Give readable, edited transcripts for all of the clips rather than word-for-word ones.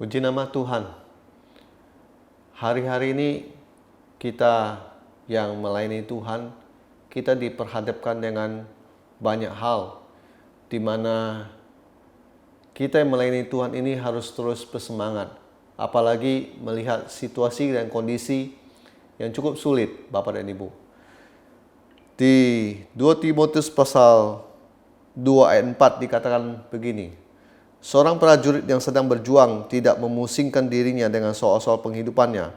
Puji nama Tuhan. Hari-hari ini kita yang melayani Tuhan, kita diperhadapkan dengan banyak hal di mana kita yang melayani Tuhan ini harus terus bersemangat. Apalagi melihat situasi dan kondisi yang cukup sulit, Bapak dan Ibu. Di 2 Timotius pasal 2 ayat 4 dikatakan begini. Seorang prajurit yang sedang berjuang tidak memusingkan dirinya dengan soal-soal penghidupannya,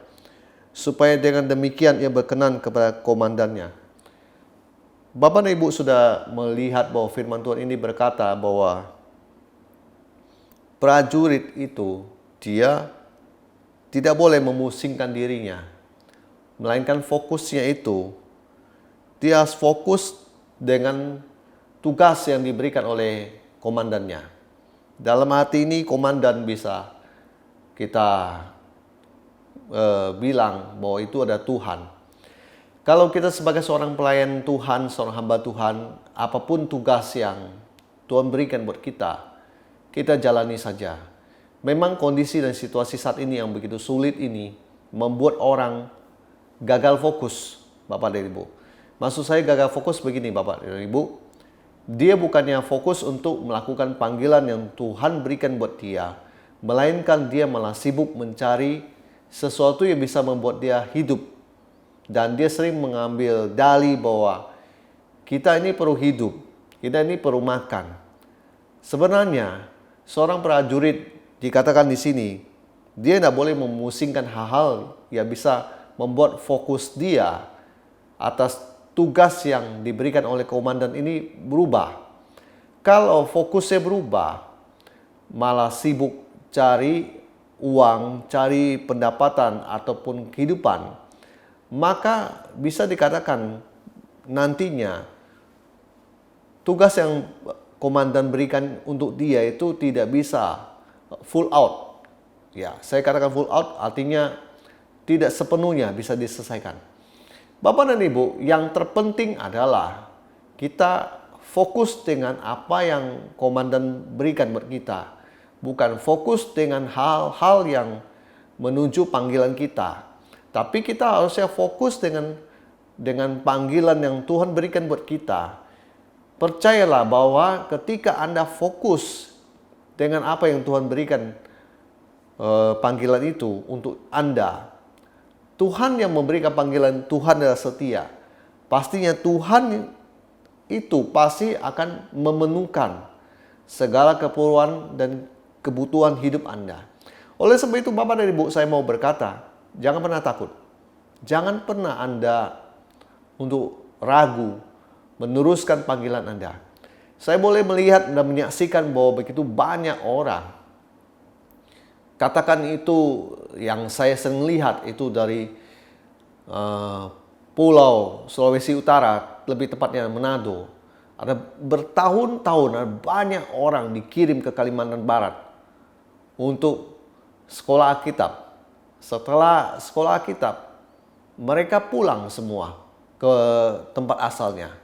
supaya dengan demikian ia berkenan kepada komandannya. Bapak dan Ibu sudah melihat bahwa firman Tuhan ini berkata bahwa prajurit itu dia tidak boleh memusingkan dirinya, melainkan fokusnya itu dia harus fokus dengan tugas yang diberikan oleh komandannya. Dalam hati ini komandan bisa kita bilang bahwa itu ada Tuhan. Kalau kita sebagai seorang pelayan Tuhan, seorang hamba Tuhan, apapun tugas yang Tuhan berikan buat kita, kita jalani saja. Memang kondisi dan situasi saat ini yang begitu sulit ini membuat orang gagal fokus, Bapak dan Ibu. Maksud saya gagal fokus begini, Bapak dan Ibu. Dia bukannya fokus untuk melakukan panggilan yang Tuhan berikan buat dia, melainkan dia malah sibuk mencari sesuatu yang bisa membuat dia hidup. Dan dia sering mengambil dalih bahwa kita ini perlu hidup, kita ini perlu makan. Sebenarnya seorang prajurit dikatakan di sini, dia tidak boleh memusingkan hal-hal yang bisa membuat fokus dia atas tugas yang diberikan oleh komandan ini berubah. Kalau fokusnya berubah, malah sibuk cari uang, cari pendapatan ataupun kehidupan, maka bisa dikatakan nantinya tugas yang komandan berikan untuk dia itu tidak bisa full out. Ya, saya katakan full out artinya tidak sepenuhnya bisa diselesaikan. Bapak dan Ibu, yang terpenting adalah kita fokus dengan apa yang komandan berikan buat kita. Bukan fokus dengan hal-hal yang menuju panggilan kita. Tapi kita harusnya fokus dengan panggilan yang Tuhan berikan buat kita. Percayalah bahwa ketika Anda fokus dengan apa yang Tuhan berikan panggilan itu untuk Anda, Tuhan yang memberikan panggilan, Tuhan adalah setia. Pastinya Tuhan itu pasti akan memenuhkan segala keperluan dan kebutuhan hidup Anda. Oleh sebab itu Bapak dan Ibu, saya mau berkata, jangan pernah takut. Jangan pernah Anda untuk ragu meneruskan panggilan Anda. Saya boleh melihat dan menyaksikan bahwa begitu banyak orang, katakan itu yang saya sering lihat itu dari Pulau Sulawesi Utara, lebih tepatnya Manado. Ada bertahun-tahun ada banyak orang dikirim ke Kalimantan Barat untuk sekolah Alkitab. Setelah sekolah Alkitab, mereka pulang semua ke tempat asalnya.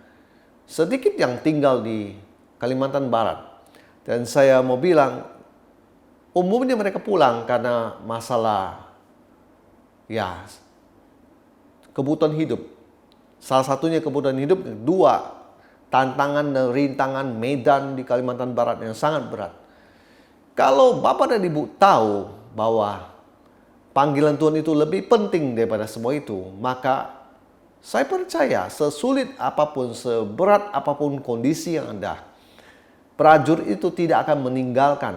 Sedikit yang tinggal di Kalimantan Barat. Dan saya mau bilang, umumnya mereka pulang karena masalah kebutuhan hidup. Salah satunya kebutuhan hidup, dua, tantangan dan rintangan medan di Kalimantan Barat yang sangat berat. Kalau Bapak dan Ibu tahu bahwa panggilan Tuhan itu lebih penting daripada semua itu, maka saya percaya sesulit apapun, seberat apapun kondisi yang Anda, prajurit itu tidak akan meninggalkan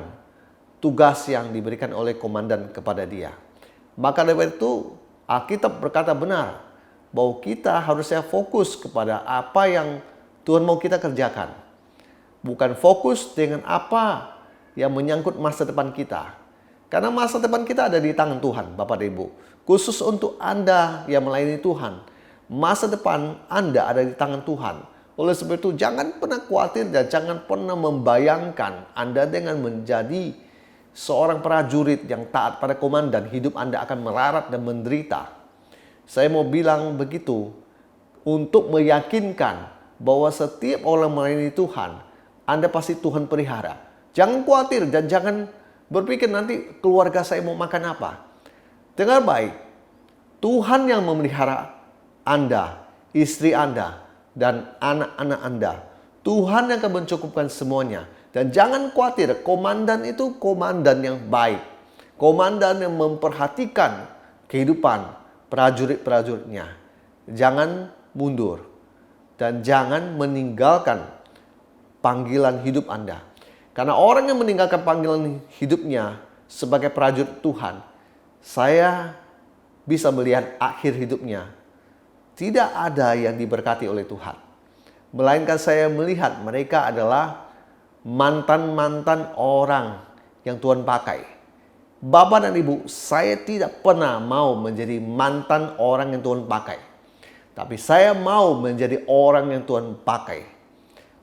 tugas yang diberikan oleh komandan kepada dia. Maka dari itu Alkitab berkata benar bahwa kita harusnya fokus kepada apa yang Tuhan mau kita kerjakan. Bukan fokus dengan apa yang menyangkut masa depan kita. Karena masa depan kita ada di tangan Tuhan, Bapak dan Ibu. Khusus untuk Anda yang melayani Tuhan, masa depan Anda ada di tangan Tuhan. Oleh sebab itu jangan pernah khawatir dan jangan pernah membayangkan Anda dengan menjadi seorang prajurit yang taat pada komandan, hidup Anda akan melarat dan menderita. Saya mau bilang begitu untuk meyakinkan bahwa setiap orang melayani Tuhan, Anda pasti Tuhan pelihara. Jangan khawatir dan jangan berpikir nanti keluarga saya mau makan apa. Dengar baik, Tuhan yang memelihara Anda, istri Anda, dan anak-anak Anda. Tuhan yang akan mencukupkan semuanya. Dan jangan khawatir, komandan itu komandan yang baik. Komandan yang memperhatikan kehidupan prajurit-prajuritnya. Jangan mundur. Dan jangan meninggalkan panggilan hidup Anda. Karena orang yang meninggalkan panggilan hidupnya sebagai prajurit Tuhan, saya bisa melihat akhir hidupnya tidak ada yang diberkati oleh Tuhan. Melainkan saya melihat mereka adalah mantan-mantan orang yang Tuhan pakai. Bapak dan Ibu, saya tidak pernah mau menjadi mantan orang yang Tuhan pakai. Tapi saya mau menjadi orang yang Tuhan pakai.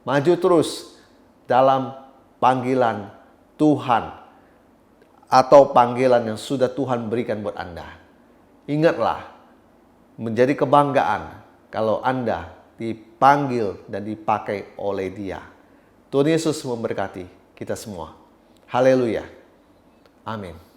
Maju terus dalam panggilan Tuhan atau panggilan yang sudah Tuhan berikan buat Anda. Ingatlah, menjadi kebanggaan kalau Anda dipanggil dan dipakai oleh Dia. Tuhan Yesus memberkati kita semua. Haleluya. Amin.